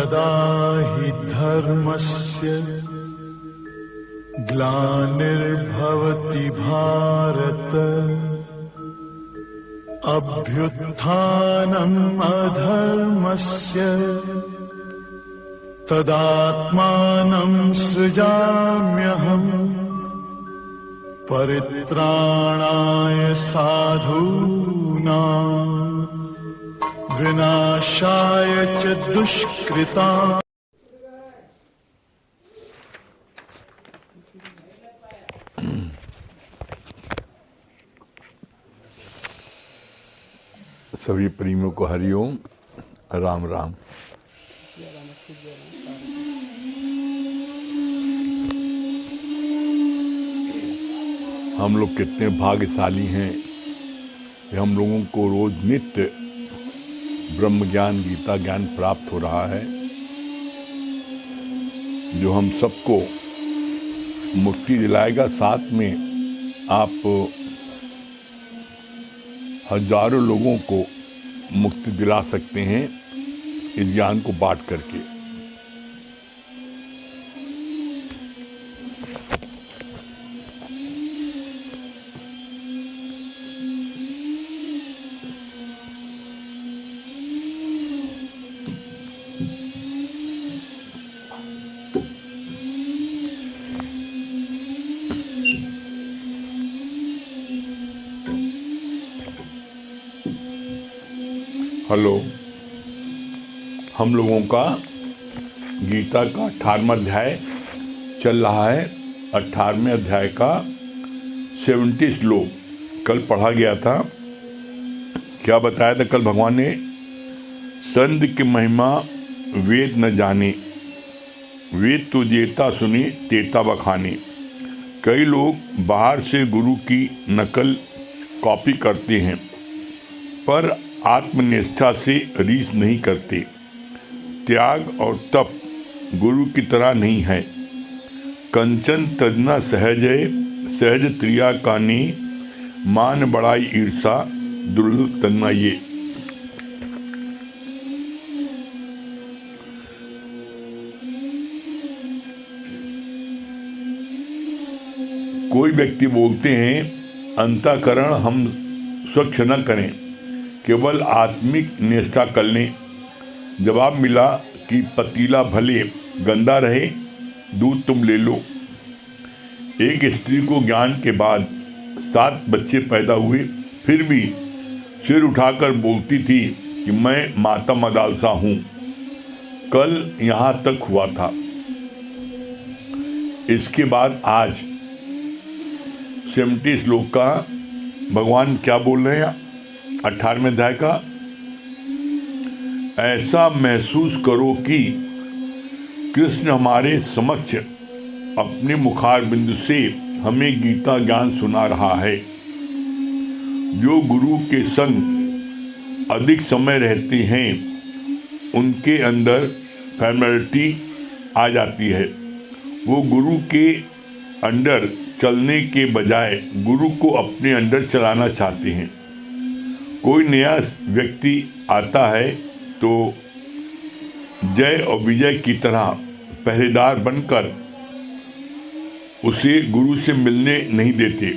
तदा हि धर्मस्य ग्लानिर्भवति भारत अभ्युत्थानम् अधर्मस्य तदात्मानं सृजाम्यहम् परित्राणाय साधूनां विनाशाय च दुष्कृतां। सभी प्रेमियों को हरिओम, राम राम। हम लोग कितने भाग्यशाली हैं कि हम लोगों को रोज नित्य ब्रह्म ज्ञान, गीता ज्ञान प्राप्त हो रहा है, जो हम सबको मुक्ति दिलाएगा। साथ में आप हजारों लोगों को मुक्ति दिला सकते हैं इस ज्ञान को बांट करके। हेलो, हम लोगों का गीता का 18वां अध्याय चल रहा है। 18वें अध्याय का 70 श्लोक कल पढ़ा गया था। क्या बताया था कल भगवान ने? संत की महिमा वेद न जाने, वेद तो जेता सुने तेता बखाने। कई लोग बाहर से गुरु की नकल कॉपी करते हैं, पर आत्मनिष्ठा से रीस नहीं करते। त्याग और तप गुरु की तरह नहीं है। कंचन तजना सहजय, सहज त्रिया कानी। मान बड़ाई ईर्षा दुर्लभ तन्ना ये। कोई व्यक्ति बोलते हैं अंतःकरण हम स्वच्छ न करें, केवल आत्मिक निष्ठा कर लें। जवाब मिला कि पतीला भले गंदा रहे, दूध तुम ले लो। एक स्त्री को ज्ञान के बाद 7 बच्चे पैदा हुए, फिर भी सिर उठाकर बोलती थी कि मैं माता मदालसा हूँ। कल यहाँ तक हुआ था। इसके बाद आज 70 श्लोक का भगवान क्या बोल रहे हैं? 18वें अध्याय का, ऐसा महसूस करो कि कृष्ण हमारे समक्ष अपने मुखार बिंदु से हमें गीता ज्ञान सुना रहा है। जो गुरु के संग अधिक समय रहते हैं उनके अंदर फैमिलिटी आ जाती है। वो गुरु के अंडर चलने के बजाय गुरु को अपने अंडर चलाना चाहते हैं। कोई नया व्यक्ति आता है तो जय और विजय की तरह पहरेदार बनकर उसे गुरु से मिलने नहीं देते।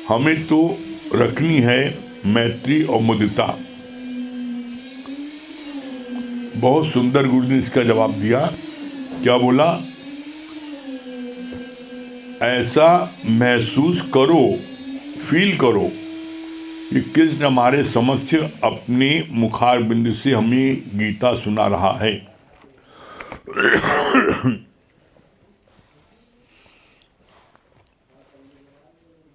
हमें तो रखनी है मैत्री और मुदिता। बहुत सुंदर गुरु ने इसका जवाब दिया। क्या बोला? ऐसा महसूस करो, फील करो कि कृष्ण हमारे समक्ष अपने मुखार बिंदु से हमें गीता सुना रहा है।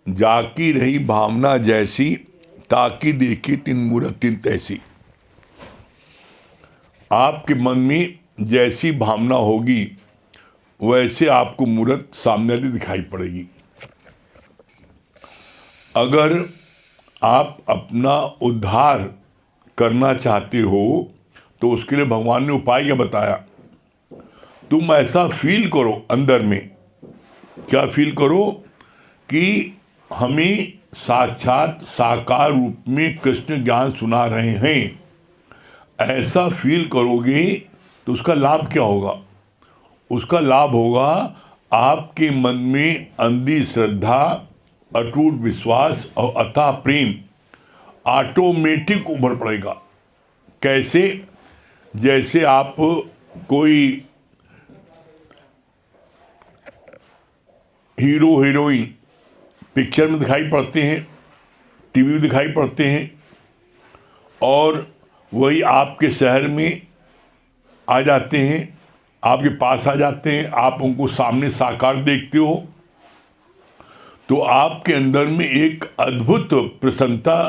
जाकी रही भावना जैसी, ताकि देखी तीन मूर्तिन तैसी। आपके मन में जैसी भावना होगी वैसे आपको मूर्त सामने दिखाई पड़ेगी। अगर आप अपना उद्धार करना चाहते हो तो उसके लिए भगवान ने उपाय क्या बताया? तुम ऐसा फील करो अंदर में। क्या फील करो? कि हमें साक्षात साकार रूप में कृष्ण ज्ञान सुना रहे हैं। ऐसा फील करोगे तो उसका लाभ क्या होगा? उसका लाभ होगा आपके मन में अंधी श्रद्धा, अटूट विश्वास और अथाह प्रेम ऑटोमेटिक उभर पड़ेगा। कैसे? जैसे आप कोई हीरो हीरोइन पिक्चर में दिखाई पड़ते हैं, टीवी में दिखाई पड़ते हैं, और वही आपके शहर में आ जाते हैं, आपके पास आ जाते हैं, आप उनको सामने साकार देखते हो, तो आपके अंदर में एक अद्भुत प्रसन्नता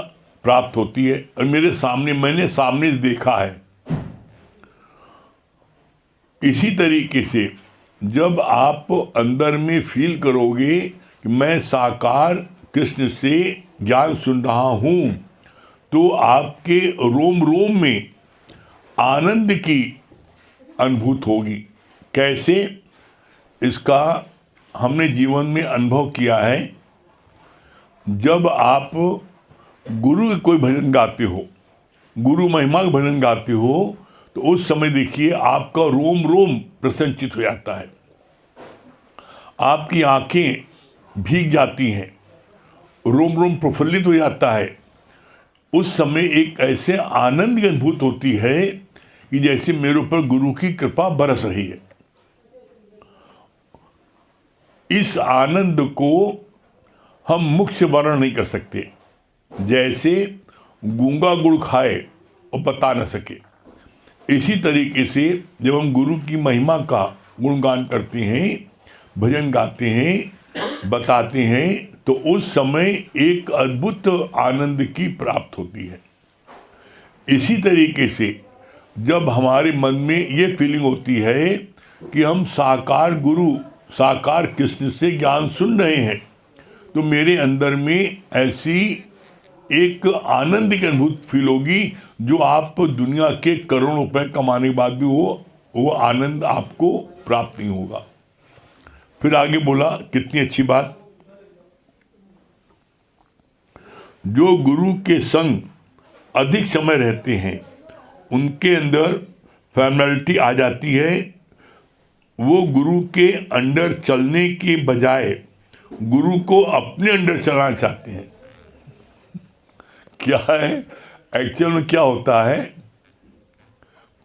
प्राप्त होती है। और मैंने सामने देखा है। इसी तरीके से जब आप अंदर में फील करोगे कि मैं साकार कृष्ण से ज्ञान सुन रहा हूँ, तो आपके रोम रोम में आनंद की अनुभूति होगी। कैसे? इसका हमने जीवन में अनुभव किया है। जब आप गुरु के कोई भजन गाते हो, गुरु महिमा का भजन गाते हो, तो उस समय देखिए आपका रोम रोम प्रसन्नचित हो जाता है, आपकी आंखें भीग जाती हैं, रोम रोम प्रफुल्लित हो जाता है। उस समय एक ऐसे आनंद की अनुभूति होती है कि जैसे मेरे ऊपर गुरु की कृपा बरस रही है। इस आनंद को हम मुख से वर्णन नहीं कर सकते। जैसे गूंगा गुड़ खाए और बता न सके, इसी तरीके से जब हम गुरु की महिमा का गुणगान करते हैं, भजन गाते हैं, बताते हैं, तो उस समय एक अद्भुत आनंद की प्राप्त होती है। इसी तरीके से जब हमारे मन में ये फीलिंग होती है कि हम साकार गुरु, साकार कृष्ण से ज्ञान सुन रहे हैं, तो मेरे अंदर में ऐसी एक आनंद की अनुभूति फील होगी जो आप दुनिया के करोड़ों रुपए कमाने के बाद भी वो आनंद आपको प्राप्त नहीं होगा। फिर आगे बोला, कितनी अच्छी बात, जो गुरु के संग अधिक समय रहते हैं उनके अंदर फैमिलिटी आ जाती है। वो गुरु के अंडर चलने के बजाय गुरु को अपने अंडर चलाना चाहते हैं। क्या है एक्चुअल में? क्या होता है,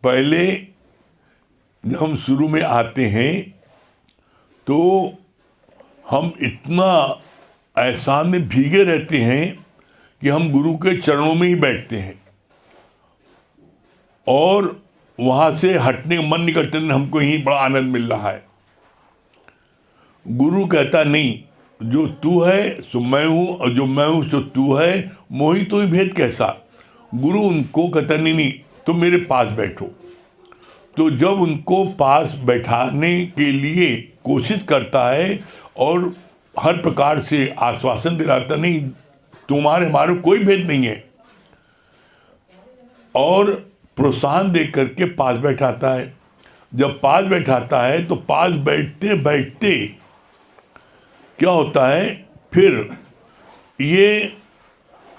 पहले जब हम शुरू में आते हैं तो हम इतना एहसान में भीगे रहते हैं कि हम गुरु के चरणों में ही बैठते हैं और वहाँ से हटने का मन नहीं करते, हमको यहीं बड़ा आनंद मिल रहा है। गुरु कहता नहीं, जो तू है सो मैं हूँ और जो मैं हूँ सो तू है, मोहि तो ही भेद कैसा। गुरु उनको कहता नहीं तुम मेरे पास बैठो। तो जब उनको पास बैठाने के लिए कोशिश करता है और हर प्रकार से आश्वासन दिलाता, नहीं तुम्हारे हमारे कोई भेद नहीं है, और प्रोत्साहन दे करके पास बैठाता है। जब पास बैठाता है तो पास बैठते बैठते क्या होता है, फिर ये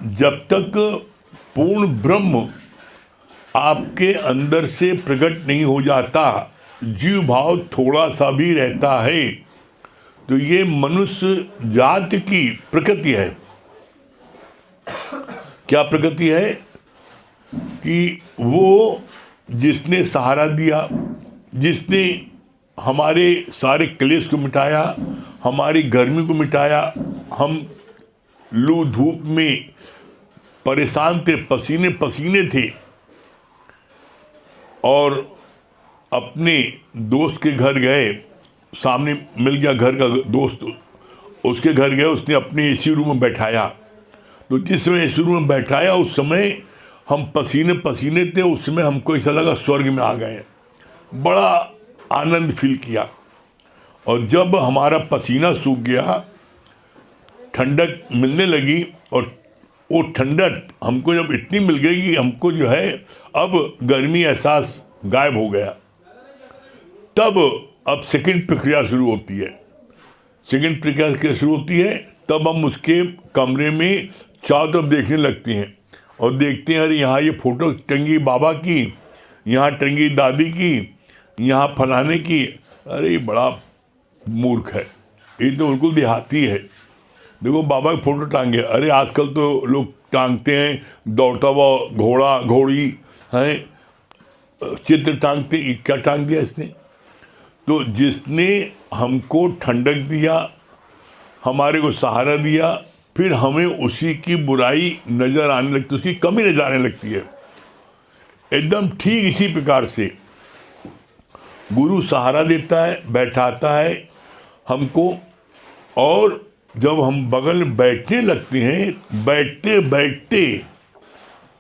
जब तक पूर्ण ब्रह्म आपके अंदर से प्रकट नहीं हो जाता, जीव भाव थोड़ा सा भी रहता है, तो ये मनुष्य जाति की प्रकृति है। क्या प्रकृति है? कि वो जिसने सहारा दिया, जिसने हमारे सारे क्लेश को मिटाया, हमारी गर्मी को मिटाया, हम लू धूप में परेशान थे, पसीने पसीने थे, और अपने दोस्त के घर गए, सामने मिल गया घर का दोस्त, उसके घर गए, उसने अपने एसी रूम में बैठाया। तो जिस समय एसी रूम में बैठाया उस समय हम पसीने पसीने थे, उस समय हमको ऐसा लगा स्वर्ग में आ गए, बड़ा आनंद फील किया। और जब हमारा पसीना सूख गया, ठंडक मिलने लगी, और वो ठंडक हमको जब इतनी मिल गई कि हमको जो है अब गर्मी एहसास गायब हो गया, तब अब सेकंड प्रक्रिया शुरू होती है। सेकंड प्रक्रिया क्या शुरू होती है? तब हम उसके कमरे में चारों तरफ देखने लगते हैं और देखते हैं, अरे यहाँ ये फोटो टंगी बाबा की, यहाँ टंगी दादी की, यहाँ फलाने की, अरे ये बड़ा मूर्ख है, ये तो बिल्कुल देहाती है। देखो बाबा की फोटो टांगे, अरे आजकल तो लोग टांगते हैं दौड़ता हुआ घोड़ा घोड़ी हैं, चित्र टांगते, क्या टांग दिया इसने। तो जिसने हमको ठंडक दिया, हमारे को सहारा दिया, फिर हमें उसी की बुराई नजर आने लगती, उसकी कमी नजर आने लगती है। एकदम ठीक इसी प्रकार से गुरु सहारा देता है, बैठाता है हमको, और जब हम बगल में बैठने लगते हैं, बैठते बैठते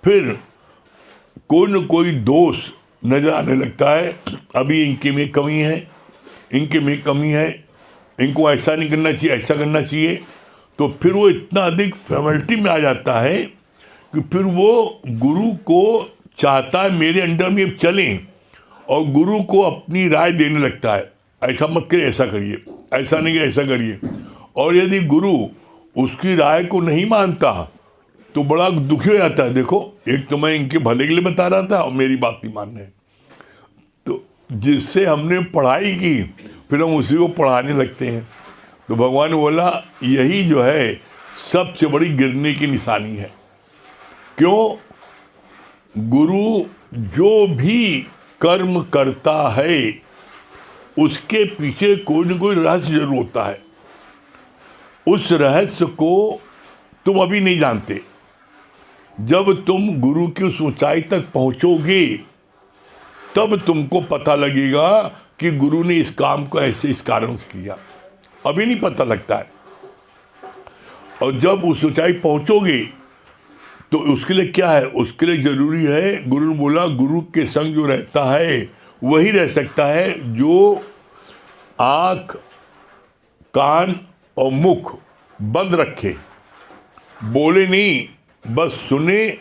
फिर कोई न कोई दोष नजर आने लगता है। अभी इनके में कमी है, इनके में कमी है, इनको ऐसा नहीं करना चाहिए, ऐसा करना चाहिए। तो फिर वो इतना अधिक फॉर्मेलिटी में आ जाता है कि फिर वो गुरु को चाहता है मेरे अंडर में चलें, और गुरु को अपनी राय देने लगता है, ऐसा मत करिए, ऐसा करिए, ऐसा नहीं कि ऐसा करिए। और यदि गुरु उसकी राय को नहीं मानता तो बड़ा दुखी हो जाता है। देखो, एक तो मैं इनके भले के लिए बता रहा था और मेरी बात नहीं मान रहे। तो जिससे हमने पढ़ाई की, फिर हम उसी को पढ़ाने लगते हैं। तो भगवान ने बोला यही जो है सबसे बड़ी गिरने की निशानी है। क्यों? गुरु जो भी कर्म करता है उसके पीछे कोई न कोई रहस्य जरूर होता है। उस रहस्य को तुम अभी नहीं जानते। जब तुम गुरु की उस ऊंचाई तक पहुंचोगे तब तुमको पता लगेगा कि गुरु ने इस काम को ऐसे इस कारण से किया। अभी नहीं पता लगता है। और जब उस ऊंचाई पहुंचोगे तो उसके लिए क्या है? उसके लिए जरूरी है, गुरु ने बोला गुरु के संग जो रहता है वही रह सकता है जो आँख, कान और मुख बंद रखे, बोले नहीं, बस सुने,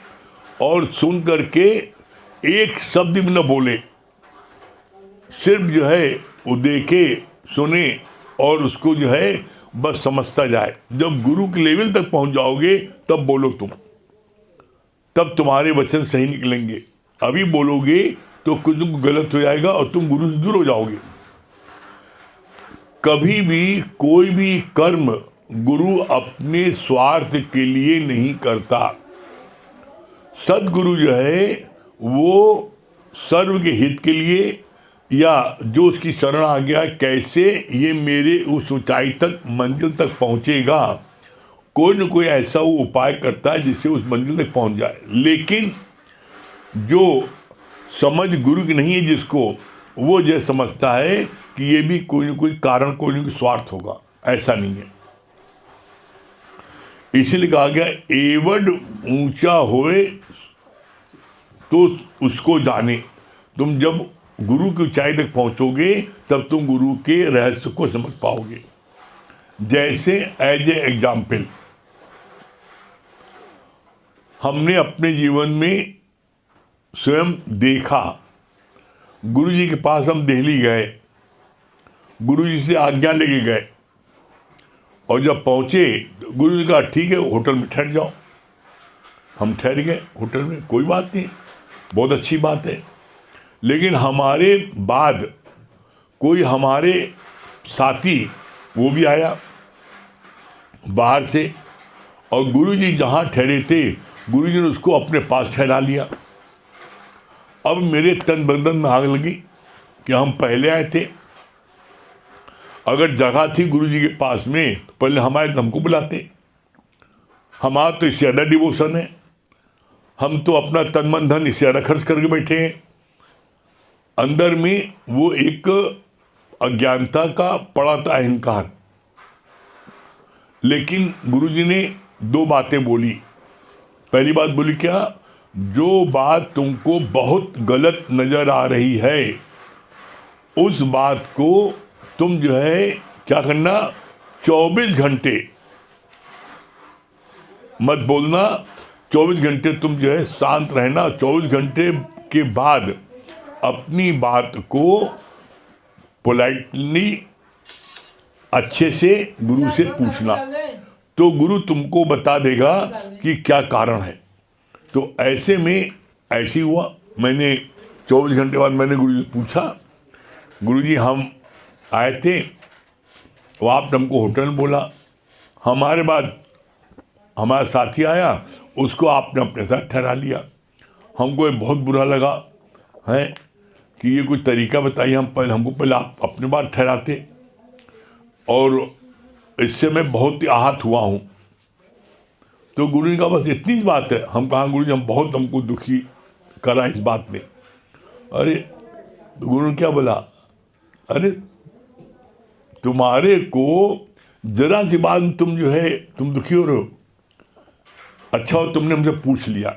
और सुन करके एक शब्द भी न बोले, सिर्फ जो है वो देखे, सुने और उसको जो है बस समझता जाए। जब गुरु के लेवल तक पहुंच जाओगे तब बोलो तुम, तब तुम्हारे वचन सही निकलेंगे। अभी बोलोगे तो कुछ गलत हो जाएगा और तुम गुरु से दूर हो जाओगे। कभी भी कोई भी कर्म गुरु अपने स्वार्थ के लिए नहीं करता। सदगुरु जो है वो सर्व के हित के लिए, या जो उसकी शरण आ गया कैसे ये मेरे उस ऊंचाई तक, मंजिल तक पहुंचेगा, कोई न कोई ऐसा वो उपाय करता है जिससे उस मंजिल तक पहुंच जाए। लेकिन जो समझ गुरु की नहीं है जिसको, वो यह समझता है कि ये भी कोई न कोई कारण, कोई न कोई स्वार्थ होगा। ऐसा नहीं है। इसीलिए कहा गया एवड ऊंचा होए तो उसको जाने। तुम जब गुरु की ऊंचाई तक पहुंचोगे तब तुम गुरु के रहस्य को समझ पाओगे। जैसे एज ए एग्जाम्पल, हमने अपने जीवन में स्वयं देखा, गुरु जी के पास हम दिल्ली गए, गुरु जी से आज्ञा लेके गए, और जब पहुंचे गुरु जी कहा ठीक है होटल में ठहर जाओ। हम ठहर गए होटल में, कोई बात नहीं, बहुत अच्छी बात है। लेकिन हमारे बाद कोई हमारे साथी वो भी आया बाहर से, और गुरु जी जहाँ ठहरे थे गुरु जी ने उसको अपने पास ठहरा लिया। अब मेरे तन बदन में आग लगी कि हम पहले आए थे। अगर जगह थी गुरु जी के पास में तो पहले हम आए तो हमको बुलाते। हमारा तो इससे ज़्यादा डिवोशन है, हम तो अपना तन मन धन इससे ज़्यादा खर्च करके बैठे हैं। अंदर में वो एक अज्ञानता का पड़ा था अहंकार। लेकिन गुरु जी ने दो बातें बोली। पहली बात बोली क्या? जो बात तुमको बहुत गलत नजर आ रही है उस बात को तुम जो है क्या करना, 24 घंटे मत बोलना। 24 घंटे तुम जो है शांत रहना। 24 घंटे के बाद अपनी बात को पोलाइटली अच्छे से गुरु से पूछना, तो गुरु तुमको बता देगा कि क्या कारण है। तो ऐसे में ऐसे हुआ, मैंने 24 घंटे बाद मैंने गुरु जी से पूछा गुरुजी हम आए थे, वो आपने हमको होटल में बोला, हमारे बाद हमारा साथी आया, उसको आपने अपने साथ ठहरा लिया। हमको ये बहुत बुरा लगा है कि ये कोई तरीका बताइए, हमको पहले आप अपने बात ठहराते, और इससे मैं बहुत ही आहत हुआ हूँ। तो गुरु जी का बस इतनी ही बात है। हम कहा गुरु जी हम हमको दुखी करा इस बात ने। अरे तो गुरु ने क्या बोला, अरे तुम्हारे को जरा सी बात तुम जो है तुम दुखी हो रहे हो, अच्छा हो तुमने हमसे पूछ लिया।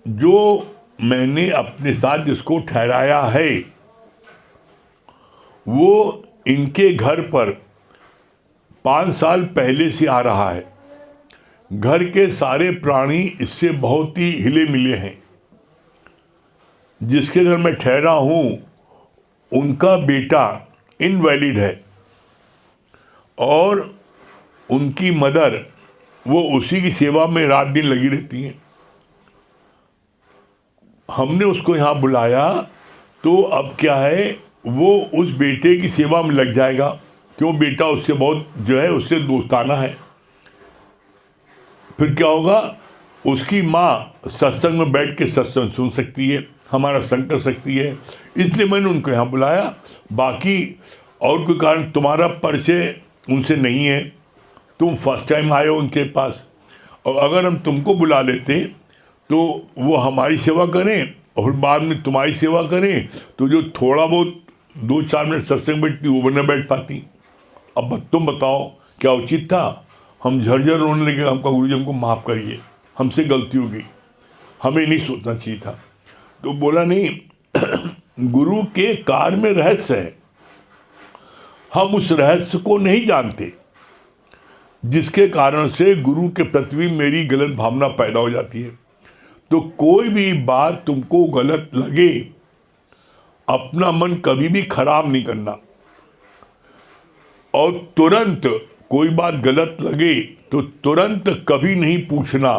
जो मैंने अपने साथ जिसको ठहराया है वो इनके घर पर 5 साल पहले से आ रहा है। घर के सारे प्राणी इससे बहुत ही हिले मिले हैं। जिसके घर मैं ठहरा हूं उनका बेटा इनवैलिड है और उनकी मदर वो उसी की सेवा में रात दिन लगी रहती हैं। हमने उसको यहाँ बुलाया तो अब क्या है, वो उस बेटे की सेवा में लग जाएगा, क्यों बेटा उससे बहुत जो है उससे दोस्ताना है। फिर क्या होगा, उसकी माँ सत्संग में बैठ के सत्संग सुन सकती है, हमारा संग कर सकती है, इसलिए मैंने उनको यहाँ बुलाया। बाकी और कोई कारण, तुम्हारा परिचय उनसे नहीं है, तुम फर्स्ट टाइम आए हो उनके पास, और अगर हम तुमको बुला लेते तो वो हमारी सेवा करें और बाद में तुम्हारी सेवा करें, तो जो थोड़ा बहुत 2-4 मिनट सत्संग बैठती वो न बैठ पाती। अब तुम बताओ क्या उचित था। हम झरझर रोने लगे, हमका गुरु जी हमको माफ़ करिए, हमसे गलती हो गई, हमें नहीं सोचना चाहिए था। तो बोला नहीं गुरु के कार्य में रहस्य है, हम उस रहस्य को नहीं जानते, जिसके कारण से गुरु के प्रति मेरी गलत भावना पैदा हो जाती है। तो कोई भी बात तुमको गलत लगे, अपना मन कभी भी खराब नहीं करना, और तुरंत कोई बात गलत लगे तो तुरंत कभी नहीं पूछना।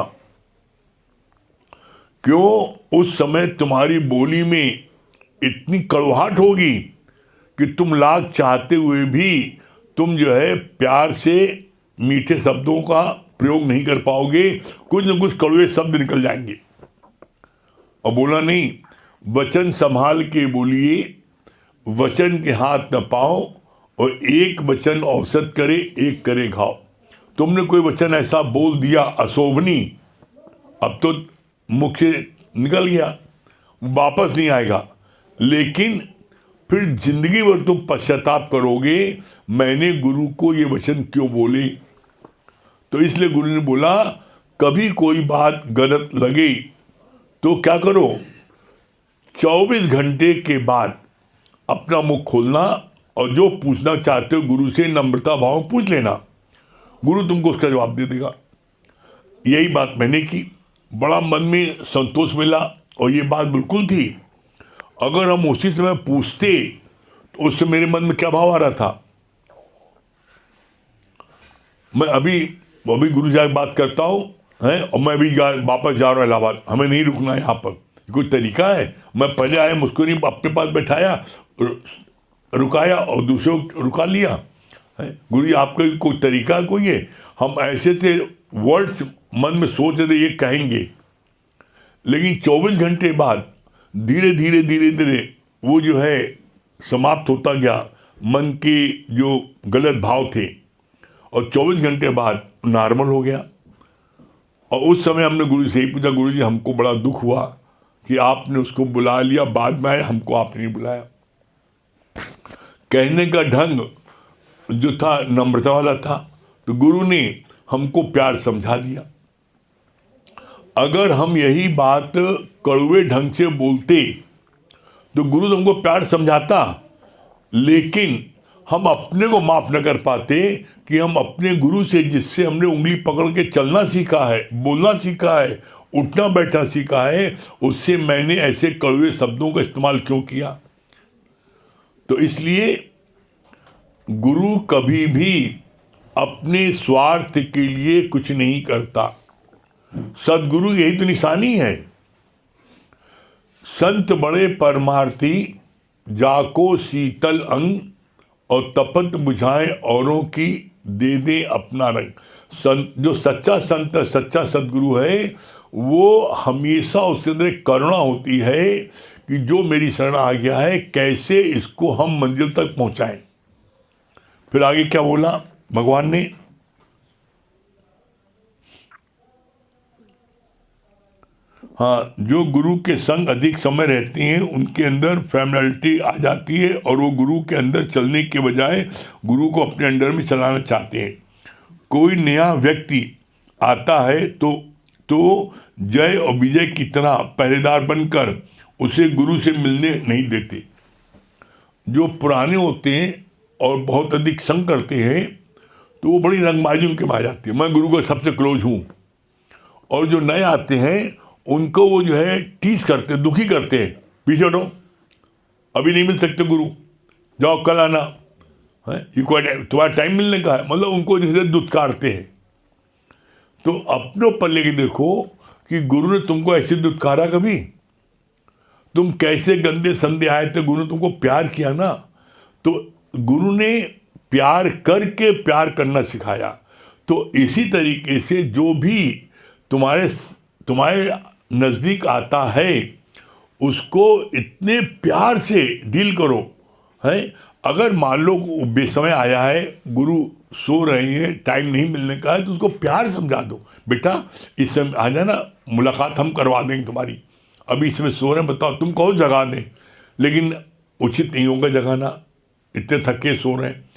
क्यों, उस समय तुम्हारी बोली में इतनी कड़वाहट होगी कि तुम लाख चाहते हुए भी तुम जो है प्यार से मीठे शब्दों का प्रयोग नहीं कर पाओगे, कुछ न कुछ कड़वे शब्द निकल जाएंगे। और बोला नहीं, वचन संभाल के बोलिए, वचन के हाथ न पाओ, और एक वचन औसत करे एक करे घाव। तुमने कोई वचन ऐसा बोल दिया अशोभनी, अब तो मुख से निकल गया, वापस नहीं आएगा, लेकिन फिर जिंदगी भर तुम पश्चाताप करोगे, मैंने गुरु को ये वचन क्यों बोले। तो इसलिए गुरु ने बोला, कभी कोई बात गलत लगे तो क्या करो, 24 घंटे के बाद अपना मुख खोलना और जो पूछना चाहते हो गुरु से नम्रता भाव पूछ लेना, गुरु तुमको उसका जवाब दे देगा। यही बात मैंने की, बड़ा मन में संतोष मिला, और ये बात बिल्कुल थी। अगर हम उसी समय पूछते तो उससे मेरे मन में क्या भाव आ रहा था। मैं अभी गुरु जी बात करता हूँ है, और मैं अभी वापस जा रहा हूँ इलाहाबाद, हमें नहीं रुकना यहाँ पर, कोई तरीका है। मैं पहले आया, मुझको नहीं अपने पास बैठाया, रुकाया और दूसरे को रुका लिया। गुरु जी आपका कोई तरीका कोई है। हम ऐसे से वर्ड्स मन में सोच रहे थे ये कहेंगे, लेकिन 24 घंटे बाद धीरे धीरे वो जो है समाप्त होता गया, मन के जो गलत भाव थे, और 24 घंटे बाद नॉर्मल हो गया। और उस समय हमने गुरु से ही पूछा, गुरु जी हमको बड़ा दुख हुआ कि आपने उसको बुला लिया, बाद में आए, हमको आपने नहीं बुलाया। कहने का ढंग जो था नम्रता वाला था, तो गुरु ने हमको प्यार समझा दिया। अगर हम यही बात कड़वे ढंग से बोलते तो गुरु तुमको प्यार समझाता, लेकिन हम अपने को माफ न कर पाते कि हम अपने गुरु से, जिससे हमने उंगली पकड़ के चलना सीखा है, बोलना सीखा है, उठना बैठना सीखा है, उससे मैंने ऐसे कड़वे शब्दों का इस्तेमाल क्यों किया। तो इसलिए गुरु कभी भी अपने स्वार्थ के लिए कुछ नहीं करता। सदगुरु यही तो निशानी है। संत बड़े परमार्थी जाको शीतल अंग और तपत बुझाए औरों की, दे दे अपना रंग। संत, जो सच्चा संत सच्चा सदगुरु है, वो हमेशा उसके अंदर एक करुणा होती है कि जो मेरी शरण आ गया है कैसे इसको हम मंजिल तक पहुंचाएं। फिर आगे क्या बोला भगवान ने, हाँ, जो गुरु के संग अधिक समय रहते हैं उनके अंदर फैमिलिटी आ जाती है और वो गुरु के अंदर चलने के बजाय गुरु को अपने अंडर में चलाना चाहते हैं। कोई नया व्यक्ति आता है तो जय और विजय की तरह पहरेदार बनकर उसे गुरु से मिलने नहीं देते। जो पुराने होते हैं और बहुत अधिक संग करते हैं तो वो बड़ी रंगबाजी उनके में आ जाती है, मैं गुरु का सबसे क्लोज हूँ। और जो नए आते हैं उनको वो जो है टीज करते, दुखी करते हैं, पीछे हटो, अभी नहीं मिल सकते गुरु, जाओ कल आना है, ये कोई तुम्हारा टाइम मिलने का है, मतलब उनको जैसे दुत्कारते हैं। तो अपने पर लेके देखो कि गुरु ने तुमको ऐसे दुत्कारा कभी? तुम कैसे गंदे संदे आए थे, गुरु ने तुमको प्यार किया ना, तो गुरु ने प्यार करके प्यार करना सिखाया। तो इसी तरीके से जो भी तुम्हारे नज़दीक आता है उसको इतने प्यार से डील करो, है। अगर मान लो बेसमय आया है, गुरु सो रहे हैं, टाइम नहीं मिलने का है, तो उसको प्यार समझा दो, बेटा इस समय आ जाना, मुलाकात हम करवा देंगे तुम्हारी, अभी इसमें सो रहे हैं, बताओ तुम कहो जगा दें, लेकिन उचित नहीं होगा जगाना, इतने थके सो रहे हैं।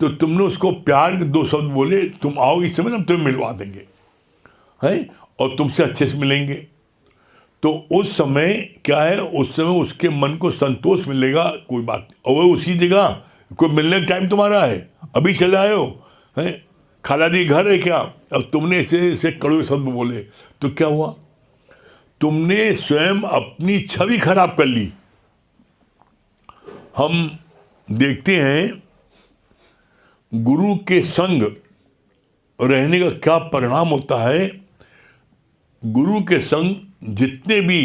तो तुमने उसको प्यार के 2 शब्द बोले, तुम आओ इस समय, हम तुम्हें मिलवा देंगे, है, और तुमसे अच्छे से मिलेंगे। तो उस समय क्या है, उस समय उसके मन को संतोष मिलेगा, कोई बात नहीं। और वो उसी जगह कोई मिलने का टाइम तुम्हारा है, अभी चले आए हो, है, खाला दी घर है क्या, अब तुमने ऐसे कड़वे शब्द बोले तो क्या हुआ, तुमने स्वयं अपनी छवि खराब कर ली। हम देखते हैं गुरु के संग रहने का क्या परिणाम होता है। गुरु के संग जितने भी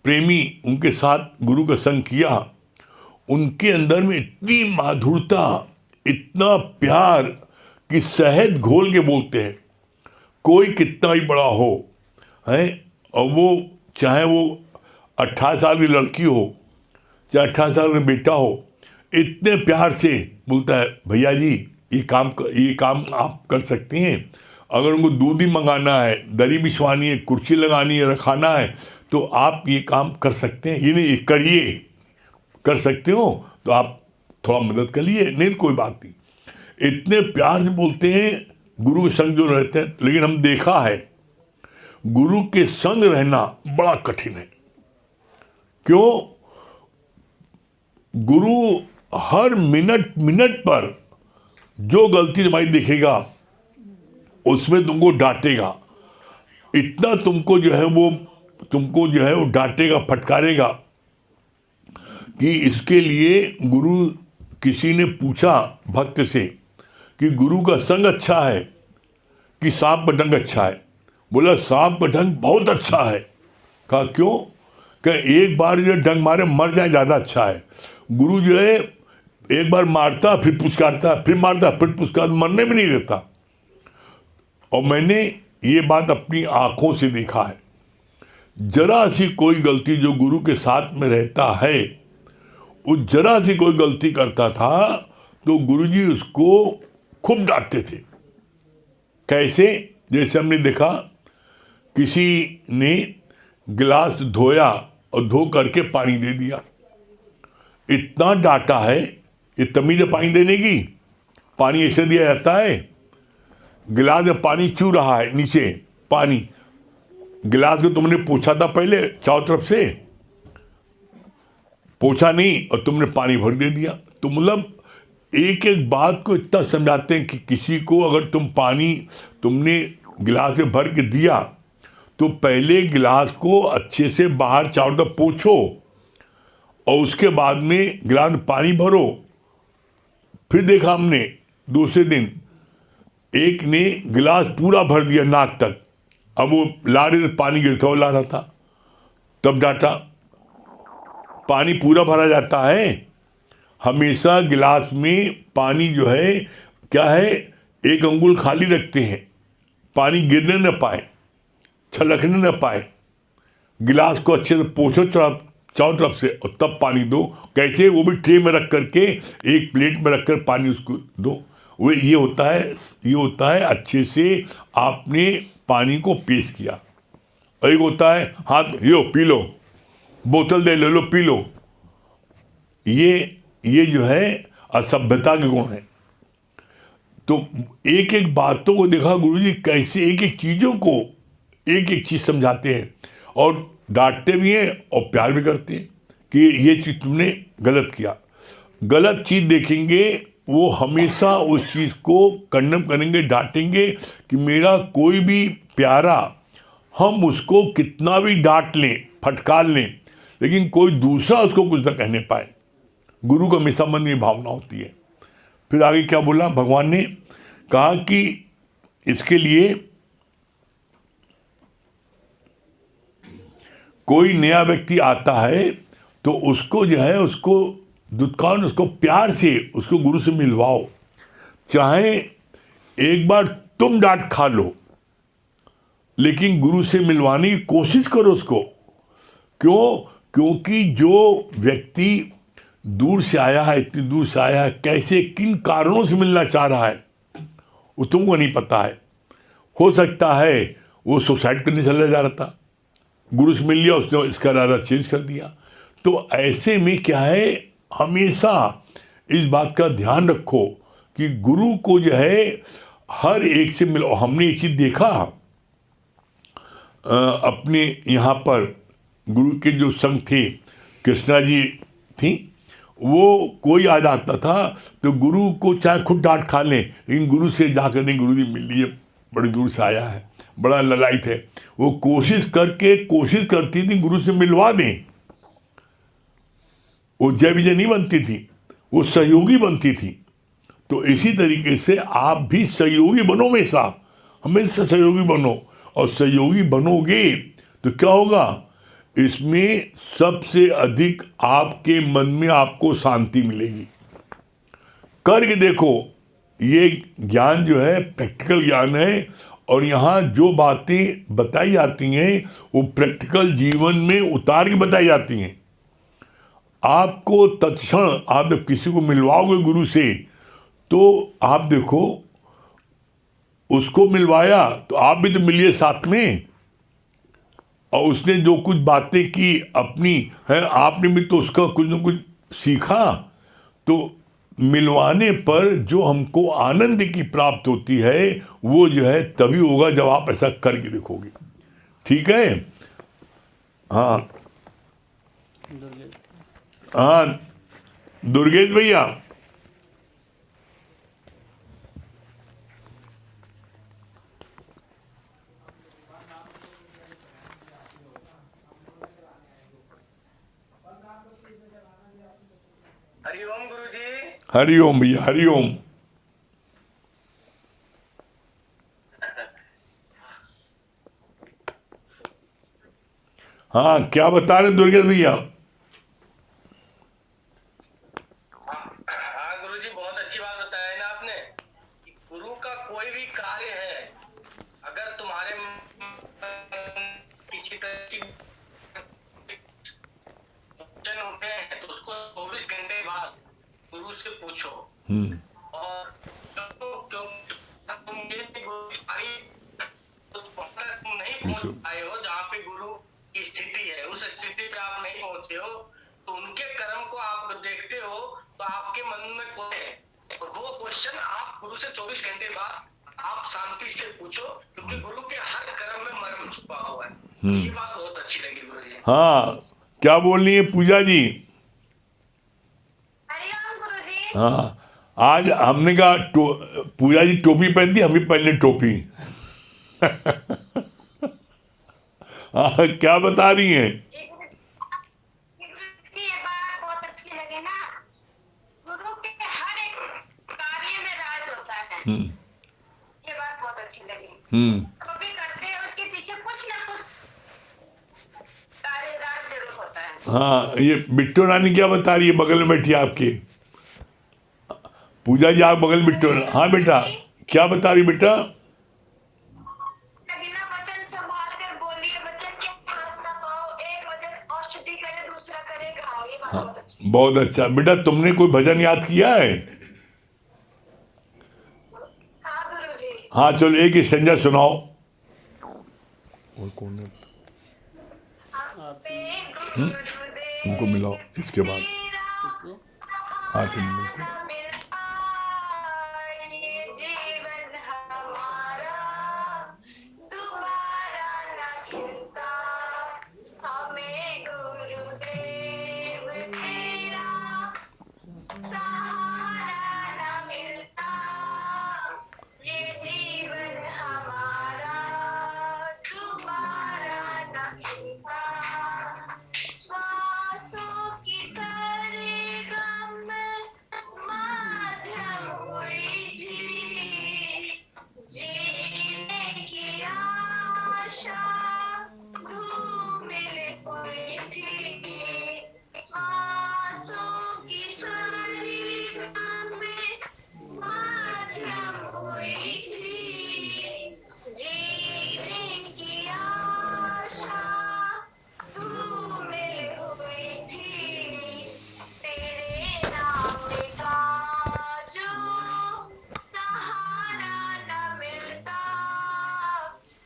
प्रेमी उनके साथ गुरु का संग किया, उनके अंदर में इतनी माधुरता, इतना प्यार कि शहद घोल के बोलते हैं, कोई कितना ही बड़ा हो, है, और वो चाहे वो 18 साल की लड़की हो चाहे 18 साल का बेटा हो, इतने प्यार से बोलता है, भैया जी ये काम आप कर सकती हैं, अगर उनको दूध ही मंगाना है, दरी बिछवानी है, कुर्सी लगानी है, रखाना है, तो आप ये काम कर सकते हैं, ये नहीं करिए, कर सकते हो तो आप थोड़ा मदद कर लिए, नहीं कोई बात नहीं। इतने प्यार से बोलते हैं गुरु के संग जो रहते हैं। लेकिन हम देखा है गुरु के संग रहना बड़ा कठिन है। क्यों? गुरु हर मिनट मिनट पर जो गलती तुम्हारी दिखेगा उसमें तुमको डांटेगा, इतना तुमको जो है वो डांटेगा, फटकारेगा कि इसके लिए गुरु, किसी ने पूछा भक्त से कि गुरु का संग अच्छा है कि सांप का डंग अच्छा है? बोला सांप का डंग बहुत अच्छा है। कहा क्यों? कि एक बार जो डंग मारे मर जाए ज़्यादा अच्छा है। गुरु जो है एक बार मारता फिर पुचकारता, फिर मारता फिर पुचकारता, मरने में नहीं देता। और मैंने ये बात अपनी आंखों से देखा है। जरा सी कोई गलती जो गुरु के साथ में रहता है, वो जरा सी कोई गलती करता था तो गुरुजी उसको खूब डांटते थे। कैसे? जैसे हमने देखा किसी ने गिलास धोया और धो करके पानी दे दिया, इतना डांटा है, ये तमीज़ है पानी देने की? पानी ऐसे दिया जाता है? गिलास में पानी चू रहा है, नीचे पानी, गिलास को तुमने पूछा था पहले चारों तरफ से? पूछा नहीं और तुमने पानी भर दे दिया। तो मतलब एक एक बात को इतना समझाते हैं कि किसी को अगर तुमने गिलास में भर के दिया तो पहले गिलास को अच्छे से बाहर चारों तरफ पोंछो और उसके बाद में गिलास में पानी भरो। फिर देखा हमने दूसरे दिन एक ने गिलास पूरा भर दिया नाक तक, अब वो ला रहे थे, पानी गिरता हुआ ला रहा था, तब डांटा। पानी पूरा भरा जाता है। हमेशा गिलास में पानी जो है क्या है, 1 अंगुल खाली रखते हैं, पानी गिरने न पाए, छलकने न पाए। गिलास को अच्छे से पोछो चारों तरफ से और तब पानी दो। कैसे? वो भी ट्रे में रख करके, एक प्लेट में रखकर पानी उसको दो। वो ये होता है अच्छे से आपने पानी को पेश किया। और एक होता है हाथ यो पी लो, बोतल दे ले लो पी लो। ये जो है असभ्यता के गुण है। तो एक एक बातों को देखा गुरुजी कैसे एक एक चीज़ों को एक एक चीज़ समझाते हैं और डांटते भी हैं और प्यार भी करते हैं कि ये चीज़ तुमने गलत किया। गलत चीज़ देखेंगे वो हमेशा उस चीज़ को कंडम करेंगे, डांटेंगे कि मेरा कोई भी प्यारा, हम उसको कितना भी डांट लें, फटकार लें, लेकिन कोई दूसरा उसको कुछ ना कहने पाए। गुरु का हमेशा मन में भावना होती है। फिर आगे क्या बोला भगवान ने? कहा कि इसके लिए कोई नया व्यक्ति आता है तो उसको जो है उसको दुत्कान, उसको प्यार से उसको गुरु से मिलवाओ। चाहे एक बार तुम डांट खा लो, लेकिन गुरु से मिलवाने की कोशिश करो उसको। क्यों? क्योंकि जो व्यक्ति दूर से आया है, इतनी दूर से आया है, कैसे किन कारणों से मिलना चाह रहा है वो तुमको नहीं पता है। हो सकता है वो सुसाइड करने चला जा रहा था, गुरु से मिल लिया, उसने इसका इरादा चेंज कर दिया। तो ऐसे में क्या है, हमेशा इस बात का ध्यान रखो कि गुरु को जो है हर एक से मिलो। हमने एक चीज़ देखा अपने यहाँ पर गुरु के जो संग थे, कृष्णा जी थी, वो कोई याद आता था तो गुरु को चाहे खुद डांट खा लें, लेकिन गुरु से जाकर नहीं, गुरु जी मिल लिए, बड़ी दूर से आया है, बड़ा ललायत है, वो कोशिश करती थी गुरु से मिलवा दें। वो जय विजय नहीं बनती थी, वो सहयोगी बनती थी। तो इसी तरीके से आप भी सहयोगी बनो, हमेशा सहयोगी बनो। और सहयोगी बनोगे तो क्या होगा, इसमें सबसे अधिक आपके मन में आपको शांति मिलेगी। करके देखो, ये ज्ञान जो है प्रैक्टिकल ज्ञान है और यहाँ जो बातें बताई जाती हैं वो प्रैक्टिकल जीवन में उतार के बताई जाती हैं। आपको तत्क्षण आप जब किसी को मिलवाओगे गुरु से, तो आप देखो उसको मिलवाया तो आप भी तो मिलिए साथ में, और उसने जो कुछ बातें की अपनी है, आपने भी तो उसका कुछ न कुछ सीखा। तो मिलवाने पर जो हमको आनंद की प्राप्त होती है वो जो है तभी होगा जब आप ऐसा करके देखोगे। ठीक है? हाँ हाँ, दुर्गेश भैया। हरिओम गुरुजी। हरिओम भैया, हरिओम। हाँ, क्या बता रहे दुर्गेश भैया? हाँ गुरुजी, बहुत अच्छी बात बताया ना आपने कि गुरु का कोई भी कार्य है, अगर तुम्हारे किसी तरह की क्वेश्चन उठे हैं तो उसको 24 घंटे बाद गुरु से पूछो। और क्यों तुम ये तुम नहीं पहुंच पाए हो जहाँ पे गुरु की स्थिति है, उस स्थिति पे आप नहीं पहुंचे हो, तो उनके कर्म को आप देखते हो तो आपके मन में कोई है, और वो क्वेश्चन आप गुरु से 24 घंटे बाद आप शांति से पूछो, क्योंकि गुरु के हर कर्म में मर्म छुपा हुआ है। तो ये बात बहुत अच्छी लगी गुरु जी। हाँ, क्या बोल रही है पूजा जी? हरिओम गुरुजी। हाँ, आज हमने कहा पूजा जी टोपी पहनती, हम भी पहने टोपी। हाँ, क्या बता रही हैं? ये बात बहुत अच्छी लगी ना, गुरु के हर एक कार्य में राज होता है। ये बात बहुत अच्छी लगी। तो भी करते हैं उसके पीछे कुछ ना कुछ कार्य राज जरूर होता है। हाँ, ये बिट्टू रानी क्या बता रही है बगल में बैठी है आपकी? पूजा जी आप बगल में बिट्टू। हाँ बेटा, क्या बता रही बेटा? बिना वचन संभाल कर बोलिए, वचन के हाथ ना पाओ, एक वचन औषधि करे दूसरा करे घाव। ये बात बहुत अच्छी। बहुत अच्छा बेटा, तुमने कोई भजन याद किया है? हाँ गुरुजी। हाँ चलो एक ही संजय सुनाओ। और कौन है? उनको मिलाओ इसके बाद आते नंबर को। जीवन हमारा दोबारा न खिलता, हमें गुरुदेव तेरा सहारा न मिलता, ये जीवन हमारा दोबारा न खिलता। श्वासों की सरगम माध्यम हुई थी, जीने की आशा धूमिल हुई थी। श्वासों की सरगम माध्यम हुई थी, जीने की आशा धूमिल हुई थी। तेरे नाम का जो सहारा न मिलता,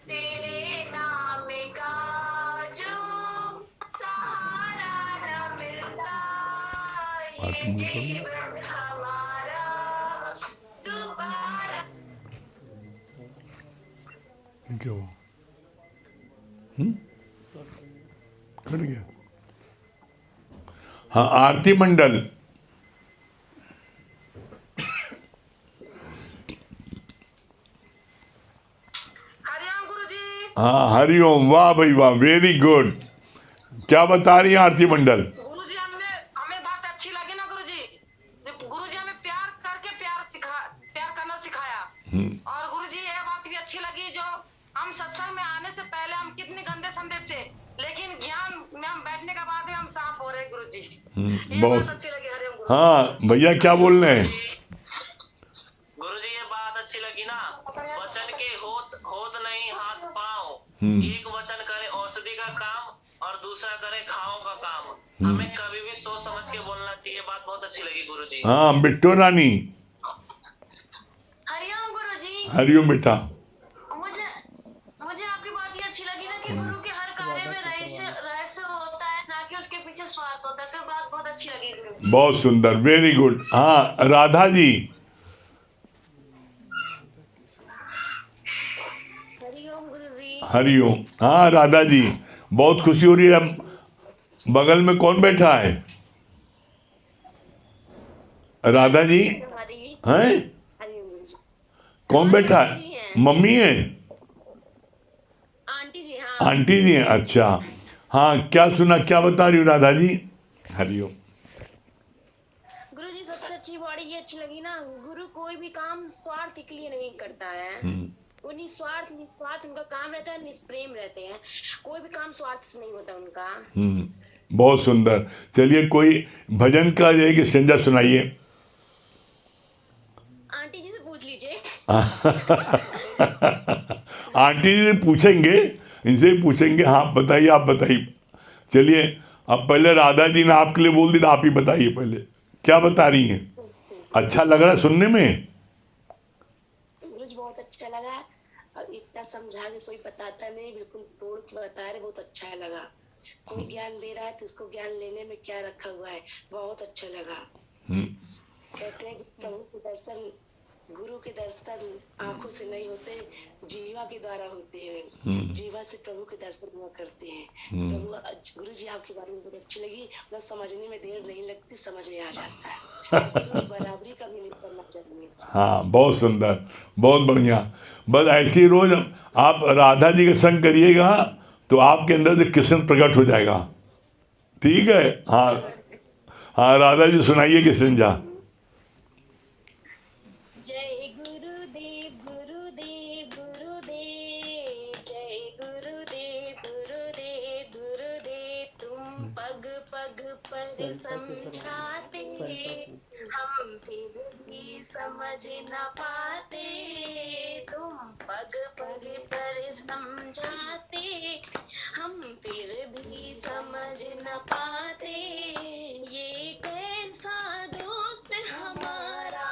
तेरे नाम का जो सहारा न मिलता, ये जीवन हमारा दोबारा। क्या हुआ? कट गया। हाँ आरती मंडल। हरिओम गुरुजी। हाँ हरिओम, वाह भाई वाह, वेरी गुड। क्या बता रही है आरती मंडल? गुरुजी हमें बात अच्छी लगी ना गुरुजी। गुरुजी हमें प्यार करके प्यार करना सिखाया। और गुरुजी यह बात भी अच्छी लगी जो हम सत्संग में आने से पहले हम कितने गंदे संदे थे, लेकिन ज्ञान में हम बैठने के बाद ही हम साफ हो रहे गुरुजी। ये बात बहुत। अच्छी लगी। हरिओम गुरुजी। हाँ भैया क्या बोल रहे हैं? गुरुजी ये बात अच्छी लगी ना, वचन के होत नहीं हाथ पाँव, एक वचन करे औषधि का काम और दूसरा करे घावों का काम। हमें कभी भी सोच समझ के बोलना चाहिए। बात बहुत अच्छी लगी गुरुजी। हाँ बिट्टू रानी। हरिओम गुरुजी। हरिओम बेटा। मुझे आपकी बात ये अच्छी लगी ना कि गुरु के हर कार्य में रहस्य होता है, ना कि उसके पीछे स्वार्थ होता है। तो बात बहुत अच्छी लगी गुरुजी। बहुत सुंदर, वेरी गुड। हाँ राधा जी। हरिओम गुरुजी। हरिओम। हाँ राधा जी, बहुत खुशी हो रही है। बगल में कौन बैठा है? राधा जी हमारी हैं? हरिओम गुरुजी। कौन बैठा आंटी जी है? हैं। मम्मी है? आंटी जी। हाँ आंटी जी हैं, अच्छा। हाँ क्या सुना, क्या बता रही हो राधा जी? हरिओम। गुरुजी, सबसे अच्छी बॉडी ये अच्छी लगी ना, गुरु कोई भी काम स्वार्थ के लिए नहीं करता है। वो निस्वार्थ उनका काम रहता है, निष्प्रेम रहते हैं। कोई भी काम स्वार्थ से नहीं होता उनका। बहुत सुंदर। चलिए कोई भजन का एक स्टैंजा सुनाइए। आंटी जी से पूछ लीजिए। आंटी जी से पूछेंगे, इनसे ही पूछेंगे। हाँ बताइए, आप बताइए। चलिए अब पहले राधा जी ने आपके लिए बोल दी, आप ही बताइए पहले क्या बता रही हैं। अच्छा लग रहा है सुनने में? गुरुजी बहुत अच्छा लगा। अब इतना समझा के कोई बताता नहीं, बिल्कुल तोड़ के बता रहे, बहुत अच्छा लगा। कोई ज्ञान दे रहा है तो उसको ज्ञान लेने में क्या रखा हुआ है, बहुत अच्छा लगा। कहते हैं कि प्रभु के दर्शन, गुरु के दर्शन आंखों से नहीं होते, जीवा के द्वारा होते हैं। जीवा से प्रभु के दर्शन हुआ करते हैं। प्रभु गुरु जी आपकी बात में बहुत अच्छी लगी। बस समझने में देर नहीं लगती, समझ में आ जाता है। तो बराबरी कभी नहीं करना चाहिए। हाँ बहुत सुंदर, बहुत बढ़िया। बस ऐसे ही रोज आप राधा जी के संग करिएगा तो आपके अंदर से कृष्ण प्रकट हो जाएगा। ठीक है? हाँ हाँ राधा जी सुनाइए कृष्ण जा। जय गुरुदेव गुरुदेव गुरुदेव, जय गुरुदेव गुरुदेव गुरुदेव, तुम पग पग पर समझाते, हम फिर भी समझ न पाते। तुम पग पग पर समझाते, हम फिर भी समझ न पाते। ये कैसा दोस्त हमारा,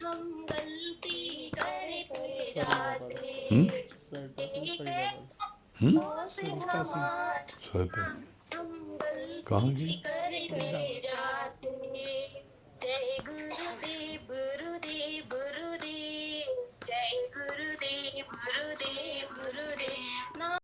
हम गलती करते जाते। ये कैसा दोस्त हमारा, सर हम कहाँ गलती गई? करते